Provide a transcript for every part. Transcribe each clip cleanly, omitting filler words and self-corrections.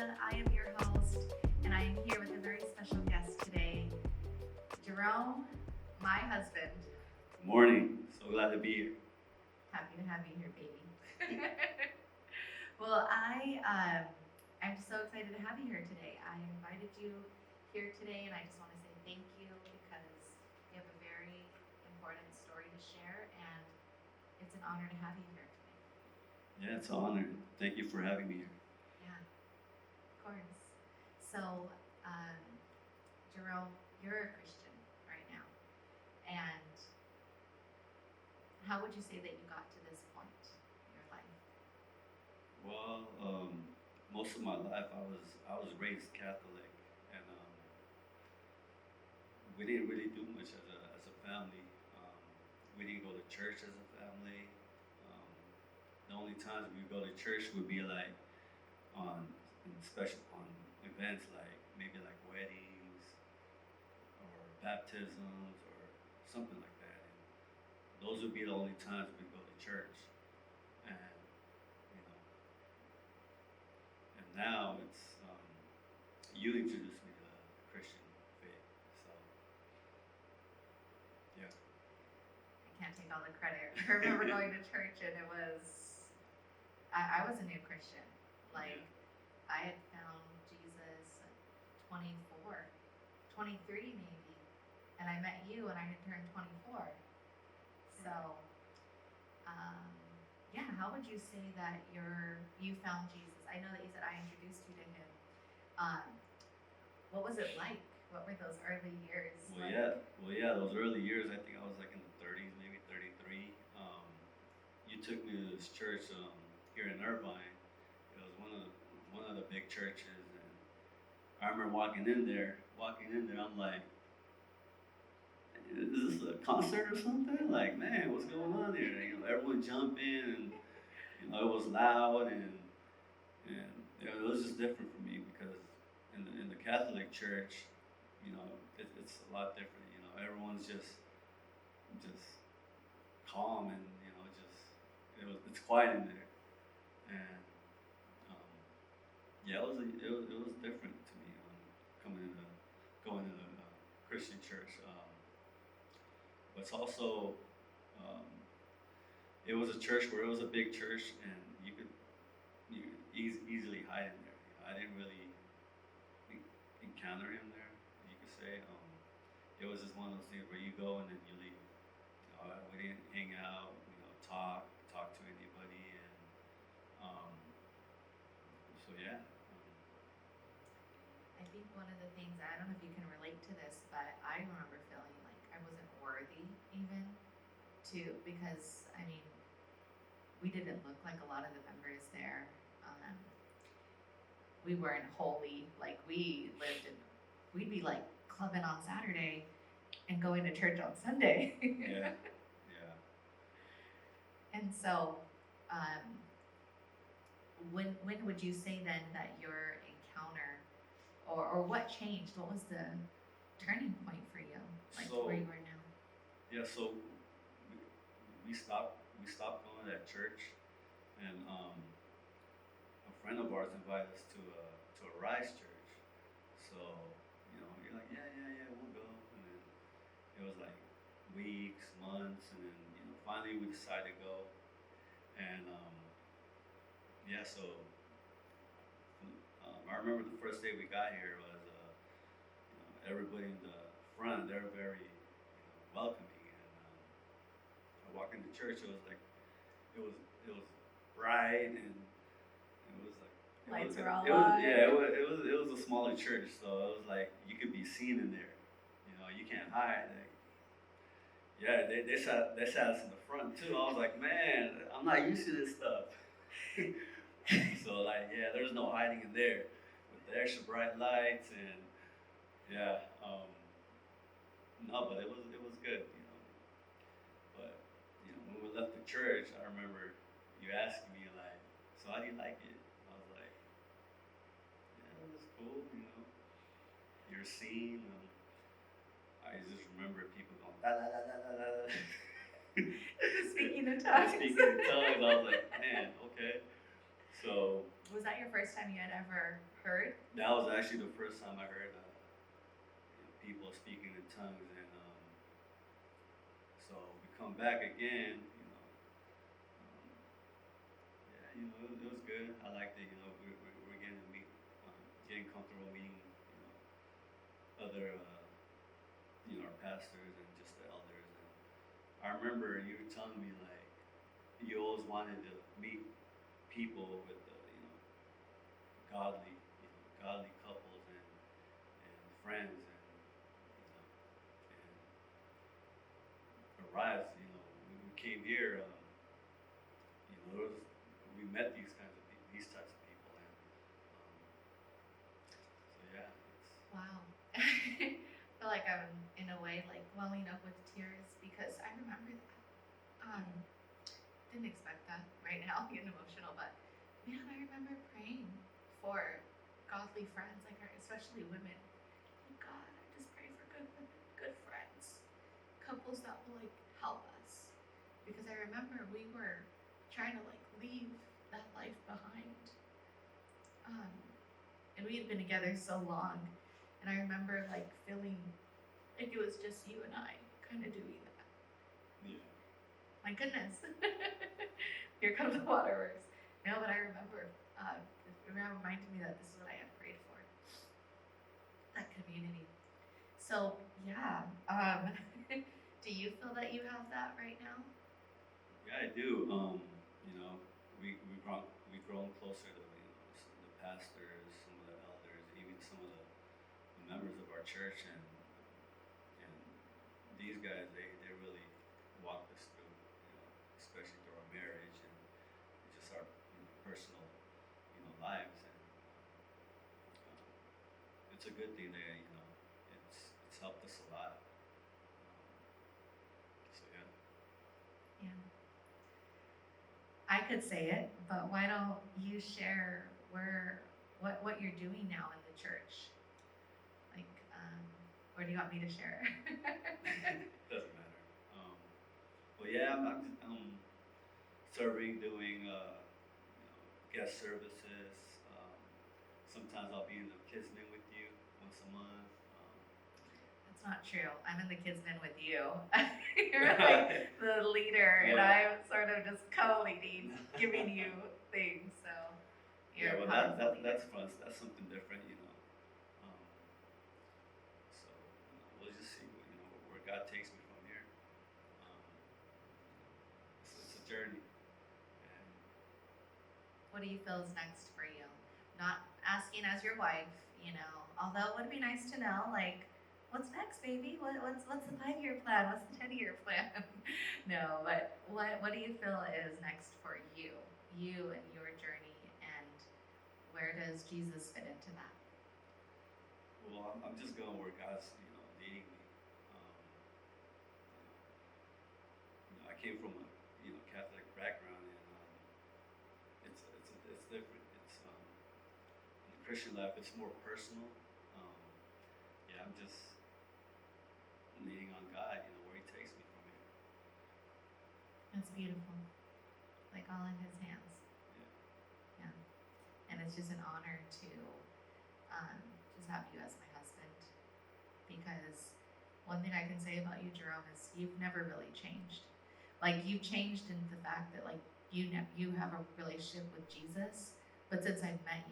Natasha. I am your host, and I am here with a very special guest today, Jerome, my husband. Good morning. So glad to be here. Happy to have you here, baby. Well, I'm so excited to have you here today. I invited you here today, and I just want to say thank you because you have a very important story to share, and it's an honor to have you here today. Yeah, it's an honor. Thank you for having me here. Yeah, of course. So, um, Jerome, you're a Christian right now, and how would you say that you got to this point in your life? Well, most of my life I was raised Catholic, and we didn't really do much as a family. Um, we didn't go to church as a family. Um, the only times we go to church would be like on special on events like maybe like weddings or baptisms or something like that. And those would be the only times we go to church. And you know, and now it's you introduced me to the Christian faith. So yeah. I can't take all the credit. I remember going to church, and I was a new Christian. Like, I had found Jesus at 24, 23 maybe, and I met you when I had turned 24. So, um, yeah, how would you say that you found Jesus? I know that you said I introduced you to him. Um, what was it like? What were those early years Well, like? yeah. Well, yeah. Those early years, I think I was like in the 30s, maybe 33. You took me to this church here in Irvine. It was one of the big churches, and I remember Walking in there, I'm like, is this a concert or something? Like, man, what's going on here? Everyone jumping, and it was loud, and it was just different for me because in the Catholic Church, it's a lot different. Everyone's just calm, and it's quiet in there, and um, yeah, it was different to me coming into going into Christian church. But it's also um, it was a church where it was a big church, and you could easily hide in there. I didn't really encounter him there, you could say. It was just one of those things where you go and then you leave. We didn't hang out, talk to anybody, and um, so yeah. I think one of the things, I don't know if you can relate to this, but I remember feeling like I wasn't worthy even because I mean, we didn't look like a lot of the members there. Um, we weren't holy. Like, we'd be like clubbing on Saturday and going to church on Sunday. Yeah, yeah. And so, um, when would you say then that your encounter, or what changed? What was the turning point for you, like to where So you are now? yeah, so we, we stopped going to that church, and a friend of ours invited us to a Rise church. So you're like, yeah, we'll go, and then it was like weeks, months, and then finally we decided to go, and yeah, so I remember the first day we got here was everybody in the front, they're very welcoming, and I walked into church, it was it was bright, and it was like Lights were all it was on. yeah it was a smaller church, so it was like you could be seen in there. You can't hide. Like, yeah, they sat us in the front too. I was like, man, I'm not used to this stuff. So like, yeah, there's no hiding in there with the extra bright lights, and yeah, no, but it was good. But when we left the church, I remember you asking me like, so how do you like it? I was like, yeah, it was cool. You're seen. I just remember people going da da da da da da. Speaking in tongues. Speaking in tongues. I was like, man, okay. So Was that your first time you had ever heard? That was actually the first time I heard people speaking in tongues, and so we come back again. Yeah, it was good. I liked it. We're getting to meet, getting comfortable meeting, other, our pastors and just the elders. And I remember you were telling me like you always wanted to meet people with, godly, godly couples and friends, and arrives. When we came here, there was, we met these types of people, and so yeah, Wow. I feel like I'm in a way like welling up with tears because I remember that. Didn't expect that right now. I'm getting emotional, but man, I remember praying for godly friends, like especially women. Like, God, I just pray for good women, good friends, couples that will like help us. Because I remember we were trying to like leave that life behind. And we had been together so long, and I remember like feeling like it was just you and I kind of doing that. yeah. My goodness. Here comes the waterworks. No, but I remember it reminded me that this is what I had prayed for. That community. So yeah. Do you feel that you have that right now? Yeah, I do. We've grown closer to the pastors, some of the elders, even some of the members of our church, and these guys they really walked us through, especially through our marriage and just our personal lives, and it's a good thing that it's helped us a lot. So yeah. Yeah. I could say it, but why don't you share what you're doing now in the church? Like, or do you want me to share? Doesn't matter. Well, yeah, I'm serving, doing guest services. Sometimes I'll be in the kids' min with you once a month. That's not true. I'm in the kids' min with you. You're like the leader, and I'm sort of just co-leading, giving you things. So you're well, a powerful leader. that's fun. That's something different. So we'll just see where God takes me from here. Um, it's a journey. And what do you feel is next for you? Not asking as your wife, although it would be nice to know, like, what's next, baby? What's the 5-year plan? What's the 10-year plan? No, but what do you feel is next for you and your journey, and where does Jesus fit into that? Well, I'm just going where God's leading me. I came from a Catholic background, and it's different. It's in the Christian life, it's more personal. Yeah, I'm just leaning on God, where He takes me from here. That's beautiful. Like all in His hands. Yeah. And it's just an honor to just have you as my husband, because one thing I can say about you, Jerome, is you've never really changed. Like, you've changed in the fact that like you have a relationship with Jesus, but since I've met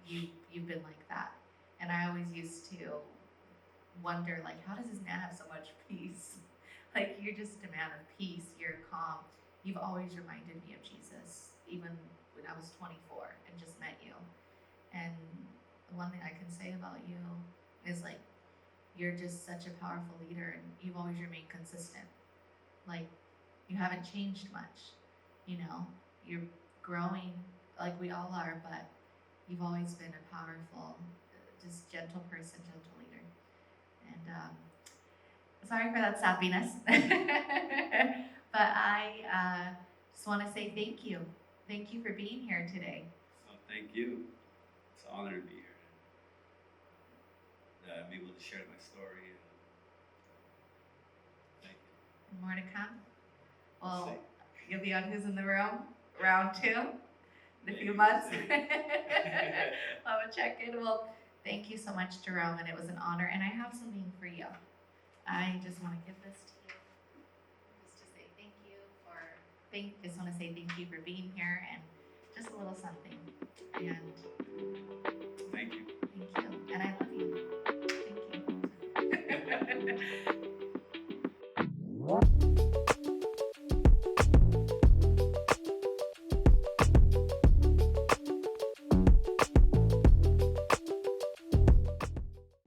you've been like that. And I always used to wonder, like, how does this man have so much peace? Like, you're just a man of peace. You're calm. You've always reminded me of Jesus, even when I was 24 and just met you. And the one thing I can say about you is, like, you're just such a powerful leader, and you've always remained consistent. Like, you haven't changed much. You're growing like we all are, but you've always been a powerful, just gentle person, gentle leader. And sorry for that sappiness. But I just want to say thank you. Thank you for being here today. So thank you. It's an honor to be here. That I'm able to share my story. And thank you. And more to come. Well, you'll be on Who's in the Room, round 2. in a few Maybe. months. I'll have a check in. Well, thank you so much, Jerome, and it was an honor. And I have something for you. I just want to give this to you, just to say thank you for. Just want to say thank you for being here, and just a little something. And Thank you. thank you, and I love you. Thank you.